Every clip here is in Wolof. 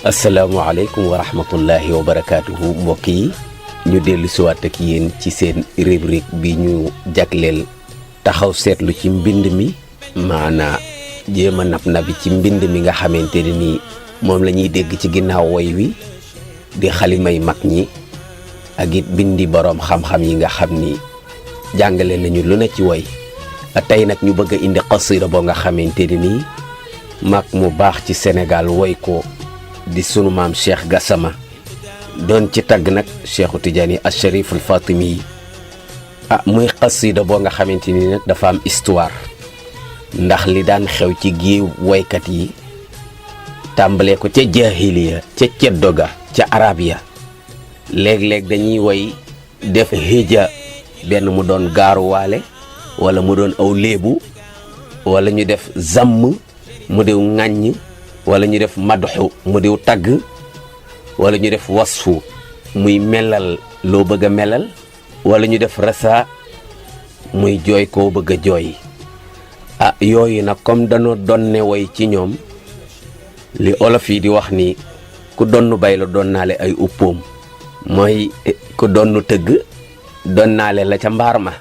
asalaamaaleykum wa rahmatullahi wa barakaatuhu mbokk yi ñu dellu siwaat ak yéen ci seen rubrique bi ñu jagleel taxaw seetlu ci mbind mi maanaa jéem a nabi ci mbind mi nga xamante ne nii moom la ñuy dégg ci ginnaaw woy wi di xalimay mag ñi ak it bindi boroom xam-xam yi nga xam ni jàngale nañu lu ne ci woy tey nag ñu bëgg a indi xasida boo nga xamante ne nii mag mu baax ci Sénégal woy ko di sunu maam Cheikh Gassama doon ci tagg nag Cheikhu Tidiane Al-Sharif Al-Fatimi yi muy xasida boo nga xamante ni nag dafa am histoire ndax li daan xew ci géew woykat yi tàmbalee ko ca jaahiliya ca ceddo ga ca arab ya léeg-léeg dañuy woy def hija benn mu doon gaaruwaale wala mu doon aw léebu wala ñu def zamm mu diw ŋàññ wala ñu def madxu mu diw tagg wala ñu def wasfu muy melal loo bëgg a melal wala ñu def rasa muy jooy koo bëgg a jooy yooyu nag comme dañoo donne woy ci ñoom li olof yi di wax ni ku donnu bay la donnaale ay uppoom mooy ku donnu tëgg donnaale la ca mbaar ma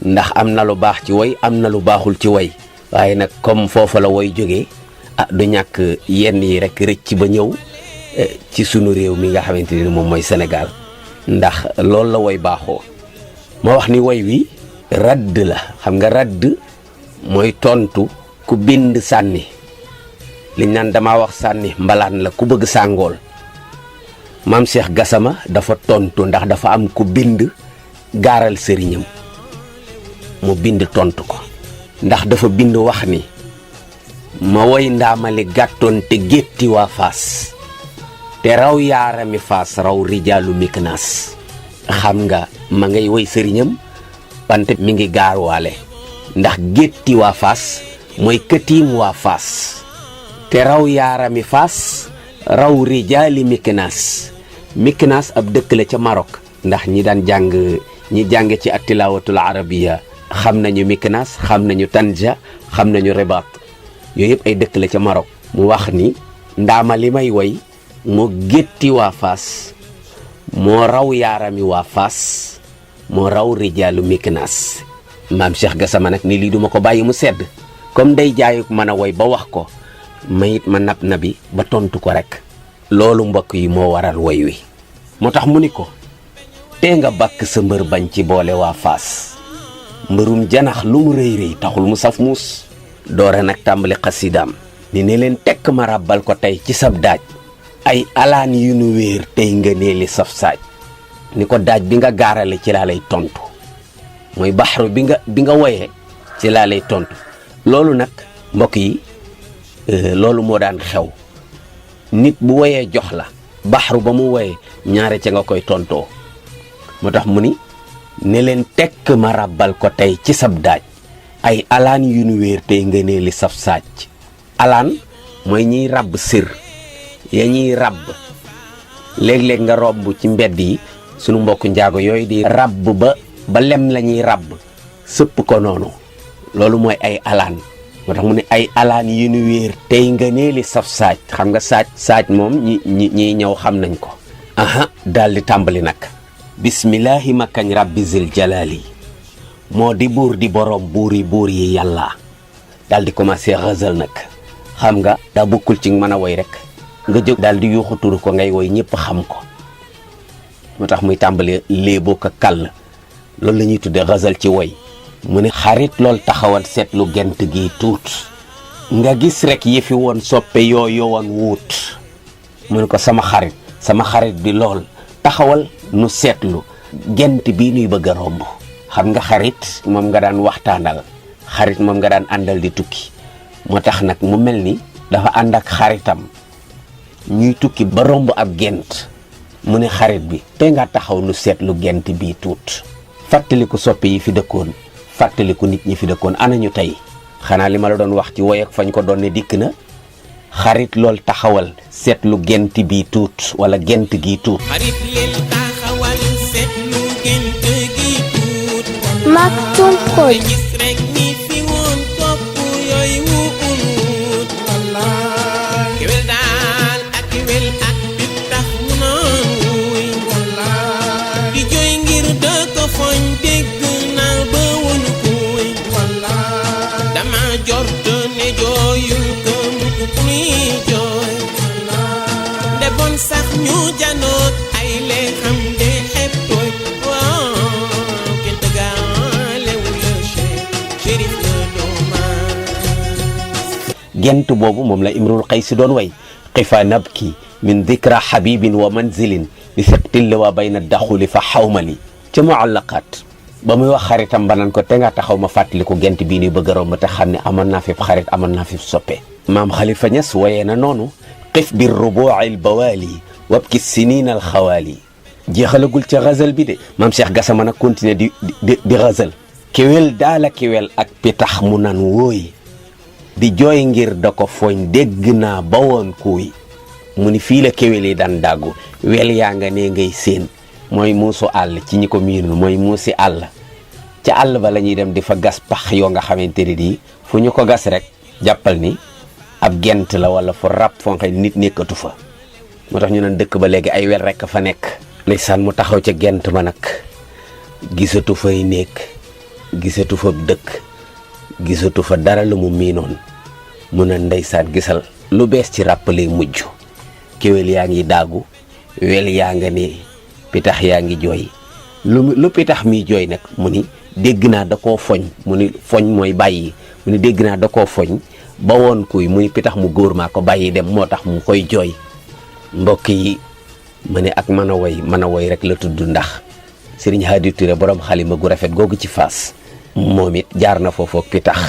ndax am na lu baax ci woy am na lu baaxul ci woy waaye nag comme foofa la woy jógee du ñàkk yenn yi rek rëcc ba ñëw ci sunu réew mi nga xamante ni moom mooy Sénégal ndax loolu la woy baaxoo ma wax ni woy wi radd la xam nga radd mooy tontu ku bind sànni liñ naan dama wax sànni mbalaan la ku bëgg sàngool maam Cheikh Gassama dafa tontu ndax dafa am ku bind gaaral sëriñam mu bind tontu ko ndax dafa bind wax ni ma woy ndaamali gàttoon te gétti waa Faas te raw yaarami Faas raw rijaalu Miknaas xam nga ma ngay woy sëriñam wante mi ngi gaaruwaale ndax gétti waa Faas mooy këtiim waa Faas te raw yaarami Faas raw rijaali Miknaas ab dëkk la ca Maroc ndax ñi daan ñi jàng ci at-tilaawatul arabiya xam nañu Miknaas xam nañu Tanja xam nañu Ribaat yooyu yëpp ay dëkk la ca Maroc mu wax ni ndaama li may woy moo gétti waa Faas moo raw yaarami waa Faas moo raw rijaalu Miknaas maam Cheikh Gassama nag ni lii duma ko bàyyi mu sedd comme day jaayuk mën a woy ba wax ko mayit ma nabi ba tontu ko rek loolu mbokk yi moo waral woy wi moo tax mu ni ko tee nga bàkk sa mbër bañ ci boole waa Faas mbërum janax lu mu rëy rëy taxul mu saf muus doore nag tàmbali xasidaam ni ne leen tekk ma ràbbal ko tey ci sab daaj ay alaan yu nu wéer tey nga neeli saf saaj ni ko daaj bi nga gaarale ci laa lay tontu mooy baxru bi nga woyee ci laa lay tontu loolu nag mbokk yi loolu moo daan xew nit bu woyee jox la baxru ba mu woyee ñaare ca nga koy tontoo moo tax mu ni ne leen tekk ma ràbbal ko tey ci sab daaj ay alaan yu nu wéer tey nga nee li saf saaj alaan mooy ñiy ràbb sër ya ñuy ràbb léeg-léeg nga romb ci mbedd yi sunu mbokk njaago yooyu di ràbb ba lem la ñuy ràbb sëpp ko noonu loolu mooy ay alaan moo tax mu ne ay alaan yu nu wéer tey nga nee li saf saaj xam nga saaj moom ñiy ñëw xam nañ ko daal di tàmbali nag bismillahi ma kañ rabbi zil jalali moo di buur di borom buur yi yàlla daal di commencé xasal nag xam nga daa bokkul ci mën a woy rek nga jóg daal di yuuxu turu ko ngay woy ñëpp xam ko moo tax muy tàmbali léeboo ko kàll loolu la ñuy tudde xasal ci woy mu ne xarit lool taxawal seetlu gent gi tuut nga gis rek yëfi woon soppe yoo woon wuut mu ne ko sama xarit bi lool taxawal nu seetlu gent bii nuy bëgg a romb xam nga xarit moom nga daan waxtaanal xarit moom nga daan àndal di tukki moo tax nag mu mel ni dafa ànd ak xaritam ñuy tukki ba romb ab gent mu ne xarit bi te nga taxaw nu seetlu gent bii tuut fàttaliku soppe yi fi dëkkoon fàttaliku nit ñi fi dëkkoon anañu tey xanaa li ma la doon wax ci woy ak fañ ko doon ne dikk na xarit lool taxawal seetlu gent bii tuut wala gent gi tuut xarit leen taxawal seetlu gent gi tuut Maktoum Prod gis rek ñi fi woon topp yooyu wu umut kewel daal ak kewel ak gent boobu moom la imrul qays doon way qifa nabki min dikra habibin wa manzilin bi siqtil wa bayna daxuli fa xawmali ca muallaqaat ba muy wax xaritam ba naan ko te nga taxaw ma fàttaliku gent bii ni bëgg a romb te xam ne amoon naa fi xarit amoon naa fi soppe maam Khalifa Niass wayee na noonu qif bir rubu'il bawali wabki sinin al xawaali jeexalagul ca xazal bi de maam Cheikh Gassama nag continuer di xazal kéwél daala kéwél ak pitax mu nan wooy di jooy ngir da ko fooñ dégg naa ba woon kuuy mu ni fii la kéwél yi daan dàggu wel yaa nga ne ngay séen mooy muusu àll ci ñi ko miinul mooy muusi àll ca àll ba la ñuy dem di fa gas pax yoo nga xamante ne di fu ñu ko gas rek jàppal ni ab gent la wala fu rab foo xam nit nekkatu fa moo tax ñu naan dëkk ba léegi ay wel rek fa nekk ndeysaan mu taxaw ca gent ba nag gisatu fay nekk gisatu fa dëkk gisatu fa dara lu mu miinoon mu ne ndeysaan gisal lu bees ci rappelé mujj kéwél yaa ngi daagu wel yaa nga ne pitax yaa ngi jooy lu pitax mi jooy nag mu ni dégg naa da koo foñ mu ni foñ mooy bàyyi mu ni dégg naa da koo foñ ba woon kuy mu ni pitax mu góor maa ko bàyyi dem moo tax mu koy jooy mbokk yi ma ne ak mën a woy rek la tudd ndax Serigne Hadi Touré borom xalima gu rafet googu ci Faas moom it jaar na foofu ak pitax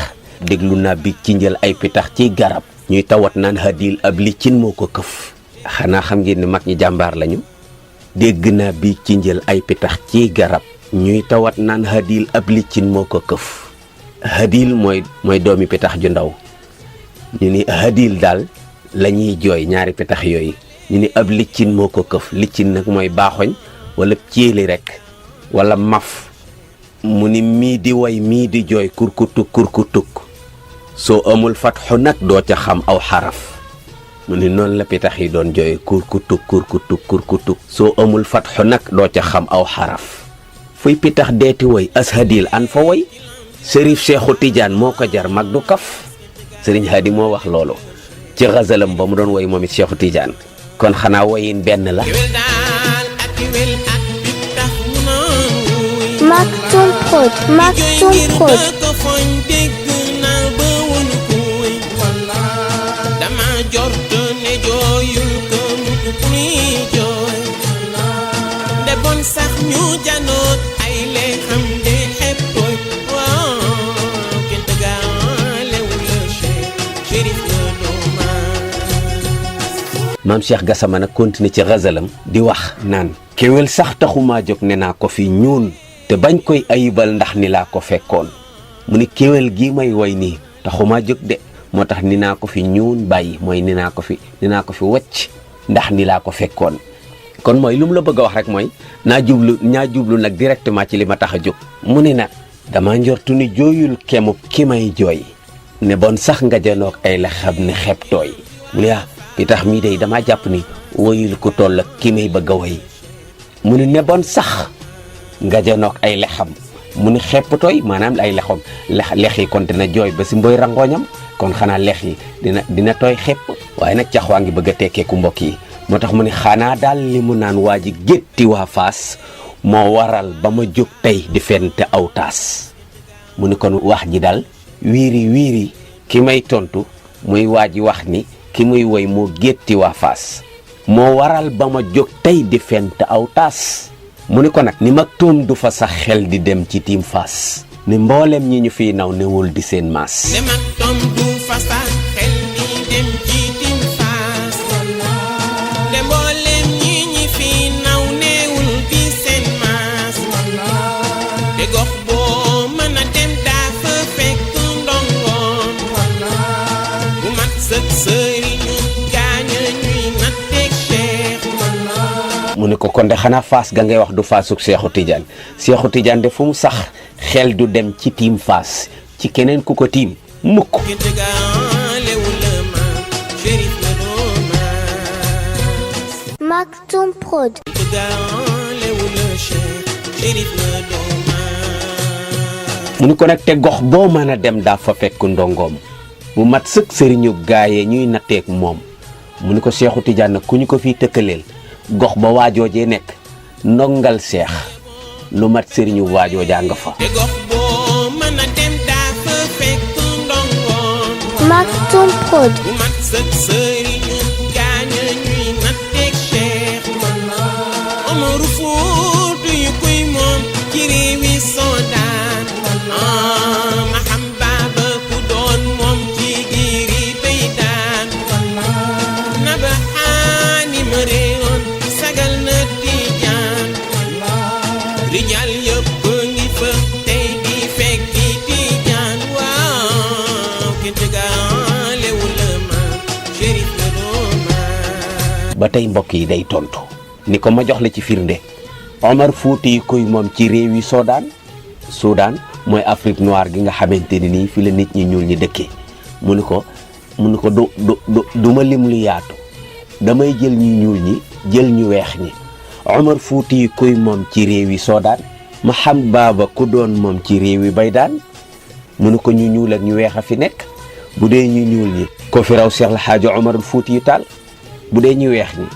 déglu naa bi ci njël ay pitax ci garab ñuy tawat naan hadil ab li cin moo ko këf xanaa xam ngeen ne mag ñi jàmbaar lañu dégg naa bi ci njël ay pitax ci garab ñuy tawat naan hadil ab li cin moo ko këf hadil mooy doomi pitax ju ndaw ñu ni hadil daal la ñuy jooy ñaari pitax yooyu ñu ni ab liccin moo ko këf liccin nag mooy baaxoñ wala céeli rek wala maf mu ni mii di way mii di jooy kurkutuk soo amul fatxu nag doo ca xam aw xaraf mu ni noonu la pitax yi doon jooy kurkutuk soo amul fatxu nag doo ca xam aw xaraf fuy pitax deeti way ashadil an fa way Sërif Seexu Tijaan moo ko jar mag du kaf Sëriñ Hadi moo wax loolu ci xazalam ba mu doon way moom it Seexu Tijaan kon xanaa wayin benn la Maktoum Prod dama jort ne jooyul ko mu muy jooy de bon sax ñu janoot ay lee xam de xeb tooy waaw kenn tëgaalewul la Chérif maam Cheikh Gassama nag continué ci xazalam di wax naan kéwél sax taxumaa jóg ne naa ko fi ñuun te bañ koy ayibal ndax ni laa ko fekkoon mu ni kéwél gii may woy nii taxumaa jóg de moo tax ni naa ko fi ñuun bàyyi mooy ni naa ko fi wacc ndax ni laa ko fekkoon kon mooy lu mu la bëgg a wax rek mooy ñaa jublu nag directement ci li ma tax a jóg mu ne nag dama njortu ni jooyul kemub ki may jooy ne bon sax nga janoog ay la xam ne xeb tooy mu ne pitax mii day dama jàpp ni woyul ko toll ak ki may bëgg a woy mu ne bon sax nga janoog ay lexam mu ne xepp tooy maanaam ay lexam lex yi kon dina jooy ba si mboy rangooñam kon xanaa lex yi dina tooy xepp waaye nag cax waa ngi bëgg a tekkeeku mbokk yi moo tax mu ne xanaa daal li mu naan waa ji gétti waa Faas moo waral ba ma jóg tey di fente aw taas mu ne kon wax ji daal wiiri ki may tontu muy waa ji wax ni ki muy woy moo gétti waa Faas moo waral ba ma jóg tey di fente aw taas mu ne ko nag ni Maktoum du fa sax xel di dem ci tiim Faas ni mboolem ñi ñu fiy naw newul di seen maas ne Maktoum du fa sax xel di dem ci tiim Faas ne mboolem ñi fiy naw newul di seen maas te gox boo mën a dem daa fa fekk ndongoom bu mat sëkk sëriñu gaaña ñuy natteeg Cheikh mu ne ko kon de xanaa Faas ga ngay wax du Faasuk Seexu Tijaan de fu mu sax xel du dem ci tiim Faas ci keneen ku ko tiim mukk Maktoum Prod mu ne ko nag te gox boo mën a dem daa fa fekk ndongoom bu mat sëkk sëriñu gaaye ñuy natteeg moom mu ne ko Seexu Tijaan nag ku ñu ko fiy tëkkaleel gox ba waajoojee nekk ndongal seex lu mat sëriñu waajoojaa nga fa Maktoum Prod. bu mat sëg sëriñu gaaña ñuy natteeg Cheikh Omaru Fuuti yu kuy moom ci réewi Soodaan ma xam baaba ku doon moom ci giiri bay daan Nabaxaani ma réewoon sagal na Tijaan rijal yëpp ngi fa tey di fekki Tijaan waaw kenn jëgaalewu la ma Chérif la dooma ba tey mbokk yi day tontu ni ko ma jox la ci firnde Omar Fuuti koy moom ci réew yi Soudan mooy Afrique noire gi nga xamante ni nii fi la nit ñi ñuul ñi dëkkee mu ni ko du ma lim lu yaatu damay jël ñu ñuul ñi jël ñu weex ñi Omar Fuuti koy moom ci réew yi Soudan ma xam baaba ku doon moom ci réew yi Baydaan mu ni ko ñu ñuul ak ñu weex a fi nekk bu dee ñu ñuul ñi ko fi raw Cheikh El Hadji Omar Fuuti Taal bu dee ñu weex ñi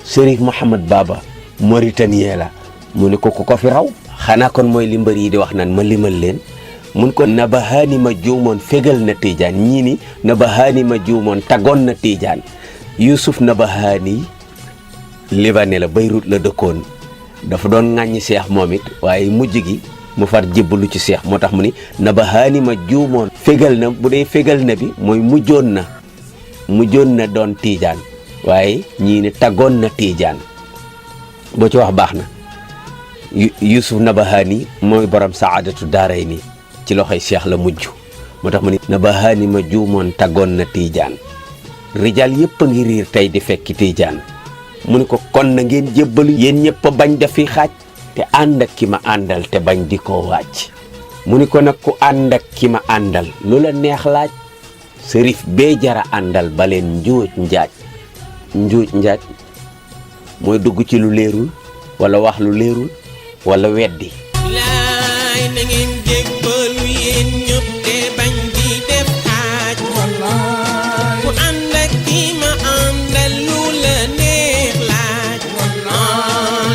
Sërif Mouhamad Baba Mauritanien la mu ni ko ku ko fi raw xanaa kon mooy li mbër yi di wax naan ma limal leen mun ko Nabahaani ma juumoon fegal na Tijaan ñii ni Nabahaani ma juumoon tagoon na Tijaan Youssouf Nabahaani libanais la Beyrouth la dëkkoon dafa doon ŋàññi Cheikh moom it waaye mujj gi mu far jébbalu ci Cheikh moo tax mu ni Nabahaani ma juumoon fegal na bu dee fegal na bi mooy mujjoon na doon Tijaan waaye ñii ne taggoon na Tijaan boo ci wax baax na Youssouf Nabahaani mooy borom saadatu daaray ni ci loxoy Cheikh la mujj moo tax mu ni Nabahaani ma juumoon taggoon na Tijaan rijal yëpp a ngi riir tey di fekki Tijaan mu ni ko kon na ngeen jébbalu yéen ñëpp a bañ dafi xaaj te ànd ak ki ma àndal te bañ di ko wàcc mu ni ko nag ku ànd ak ki ma àndal lu la neex laaj sërif bee jara àndal ba leen njuuj njaaj mooy dugg ci lu leerul wala wax lu leerul wala weddi laay na ngeen jébbalu yéen ñëpp te bañ di def xaaj ku ànd ak ki ma àndal lu la neex laaj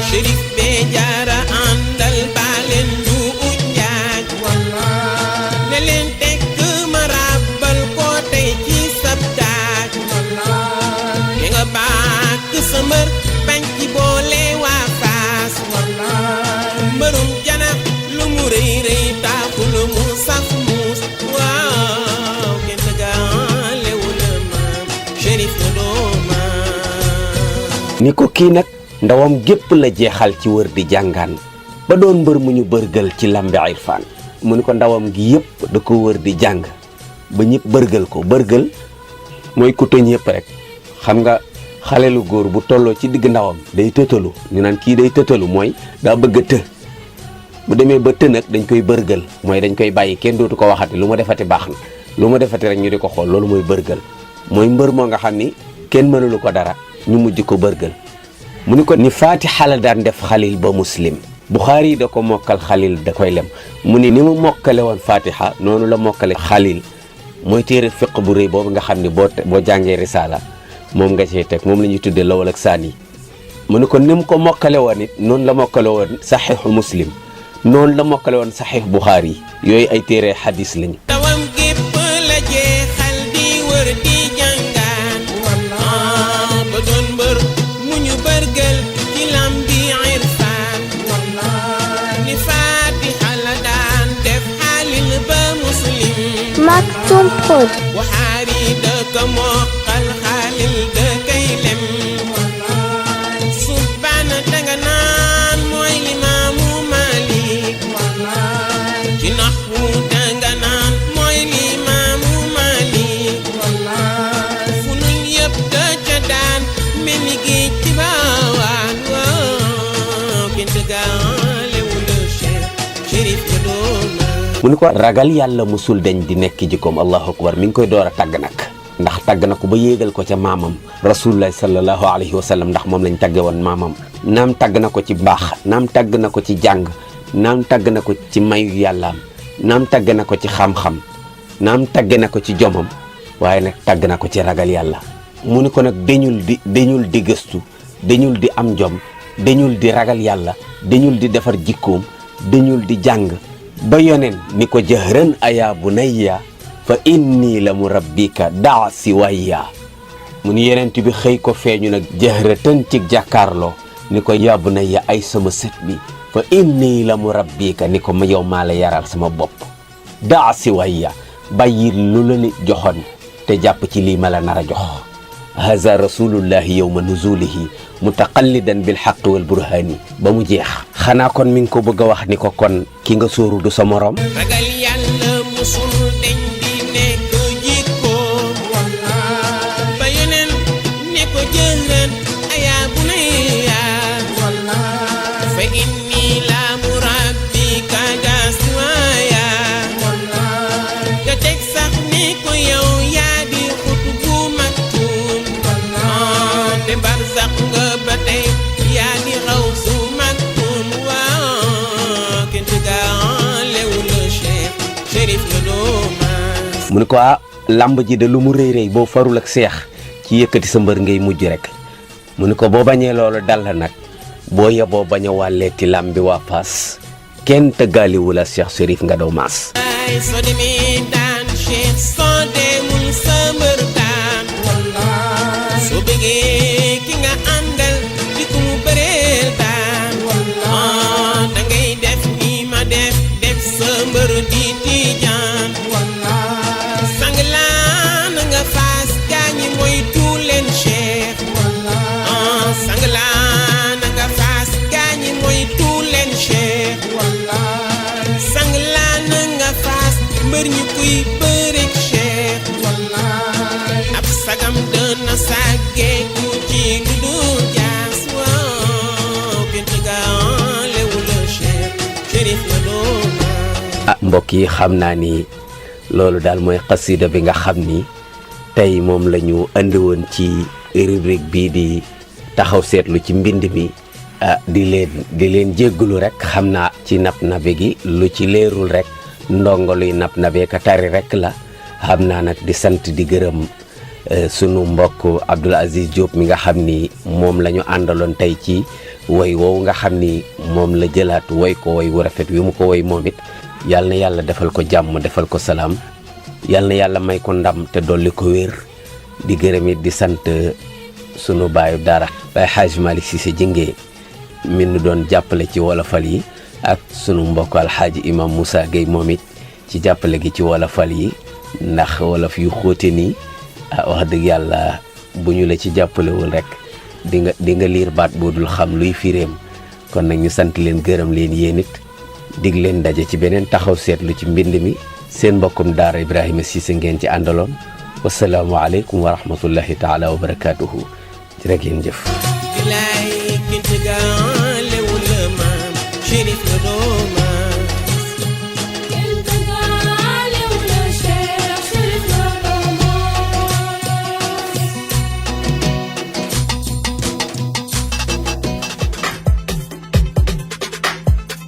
Chérif bee jaara àndal baa leen du uj njaaj ne leen tekk ma ràbbal ko tey ci sab daaj li nga bàkk sa mbër bañ ci boole waa Faas mbërum janax lu mu rëy rëy taaxu lu mu saf muus waaw kenn gaalewu la maam Chérif la dooma ni ko kii nag ndawam gépp la jeexal ci wër di jàngaan ba doon mbër mu ñu bërgël ci lambi irfaan mu ni ko ndawam gi yëpp da ko wër di jàng ba ñëpp bërgël ko bërgël mooy ku tëñ yëpp rek xam nga xale lu góor bu tolloo ci digg ndawam day tëtalu ñu naan kii day tëtalu mooy daa bëgg a të bu demee ba të nag dañ koy bërgël mooy dañ koy bàyyi kenn dootu ko waxati lu ma defati baax na lu ma defati rek ñu di ko xool loolu mooy bërgël mooy mbër moo nga xam ni kenn mënulu ko dara ñu mujj ko bërgël mu ni ko ni Faatiha la daan def Xalil ba Muslim Buxaari yi da ko mokkal Xalil da koy lem mu ni mu mokkale woon Faatiha noonu la mokkale Xalil mooy téere fiq bu rëy boobu nga xam ne boo jàngee risaala moom nga cee teg moom la ñuy tuddee lawal ak saani mu ni ko ni mu ko mokkale woon it noonu la mokkale woon saxiixu Muslim noonu la mokkale woon saxiix Buxaari yi yooyu ay téere xadis lañu tawam gépp la jeexal di wër di jàngaan ba doon mbër mu ñu bërgël ci lambi irfaan ni Faatiha la daan def Xalil ba Muslim Maktoum Prod. Buxaari da ko mokkal Xalil da kay lem subbaana danga naan mooy Limaamu Maalik ci naxwu danga naan mooy Limaamu Maalik fu nun yëpp da ca daan mel ni géej ci baawaan waaw kenn gaalewu la Chérif la dooma mu ni ko ragal yàlla musul deñ di nekk jikkoom allahu akbar mi ngi koy door a tàgg nag ndax tàgg na ko ba yéegal ko ca maamam rasulullah sallallahu alayhi wa sallam ndax moom lañ tàgge woon maamam naam tàgg na ko ci baax naam tàgg na ko ci jàng naam tàgg na ko ci mayu yàllaam naam tàgg na ko ci xam-xam naam tàgg na ko ci jomam waaye nag tàgg na ko ci ragal yàlla mu ni ko nag dañul di gëstu dañul di am jom dañul di ragal yàlla dañul di defar jikkoom dañul di jàng ba yoneen ni ko jëhran ayaa bunayya fa inni la mu rabbika daa si wayya mu ni yenent bi xëy ko feeñu nag jahratan ci jàkkaarloo ni ko yàbb na ya ay sama sët bi fa inni la mu rabbika ni ko ma yow maa la yaral sama bopp daa si wayya bàyyi lu la nit joxoon te jàpp ci lii ma la nar a jox haza rasulullahi yawma nuzulihi mutaqallidan bil haqqi wal burhani ba mu jeex xanaa kon mi ngi ko bëgg a wax ni ko kon ki nga sóoru du sa morom ragal yàlla musul deñ di nekk jikkoom ba yeneen ne ko jëlan ayaa bu ne yaa fa inni la mu rabbika gaswaaya te teg sax ni ko yow yaa di xut bu maktuum te barsax nga ba tey yaa di xaw su maktuum waaw kenn ci gaalewu la Chérif nga doomaas mu ni ko lamb ji de lu mu rëy rëy boo farul ak seex ci yëkkati sa mbër ngay mujj rek mu ni ko boo bañee loolu dal la nag boo yeboo bañ a wàlleeti lambi waa Fass kenn tëggaaliwu la Cheikh Chérif nga doomaas ay soo demee daan Cheikh soo demul sa mbër daan soo bëggee ki nga àndal di ko mu bëreel daan da ngay def ni ma def sa mbër di Tijaan sang laa na nga Fass gaañi mooy tuul leen Cheikh sang laa na nga Fass gaañi mooy tuul leen Cheikh sang laa na nga Fass mbër ñu kuy bëreek Cheikh ab sagam dana sàggee ku ci lu dul jaas waaw kenn ci gaalewu la Chérif la doon mbokk yi xam naa ni loolu daal mooy xasida bi nga xam ni tey moom la ñu andi woon ci rubrique bii di taxaw seetlu ci mbind mi di leen jéggalu rek xam naa ci nap nabe gi lu ci leerul rek ndongo luy nap nabe ka tari rek la xam naa nag di sant di gërëm sunu mbokk Abdoul Aziz Diop mi nga xam ni moom la ñu àndaloon tey ci woy woowu nga xam ni moom la jëlaat woy ko woy wu rafet wi mu ko woy moom it yal na yàlla defal ko jàmm defal ko salaam yal na yàlla may ko ndam te dolli ko wér di gërëm it di sant sunu baayu dara Baye Hadj Malick Cissé Jingé mi nu doon jàppale ci wolofal yi ak sunu mbokk alxaaji imam Moussa Gueye moom it ci jàppale gi ci wolofal yi ndax wolof yu xóote nii wax dëgg yàlla bu ñu la ci jàppalewul rek di nga liir baat boo dul xam luy firéem kon nag ñu sant leen gërëm leen yéen it dig leen daje ci beneen taxaw seetlu ci mbind mi seen mbokkum daara Ibrahima Cissé ngeen ci àndaloon wasalaamu aleykum wa rahmatullahi taala wa barakaatuhu jërë ngeen jëf bilaay kenn ci gaalewu la maam Chérif nga doomaas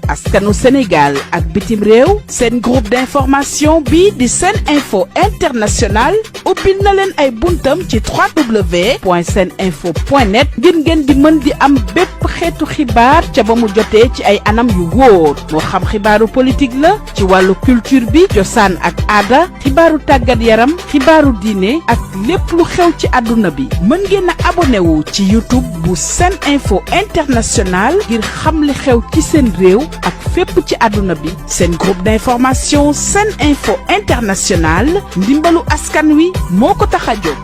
askanu Sénégal ak bitim réew seen groupe d'information bi di Sen Info International ubbil na leen ay buntam ci www.seninfo.net ngir ngeen di mën di am bépp xeetu xibaar ca ba mu jotee ci ay anam yu wóor moo xam xibaaru politique la ci wàllu culture bi cosaan ak aada xibaaru tàggat yaram xibaaru diine ak lépp lu xew ci àdduna bi mën ngeen a abonné wu ci YouTube bu Sen Info International ngir xam li xew ci seen réew ak fépp ci àdduna bi seen groupe d'information Sen Info International ndimbalu askan wi moo ko tax a jóg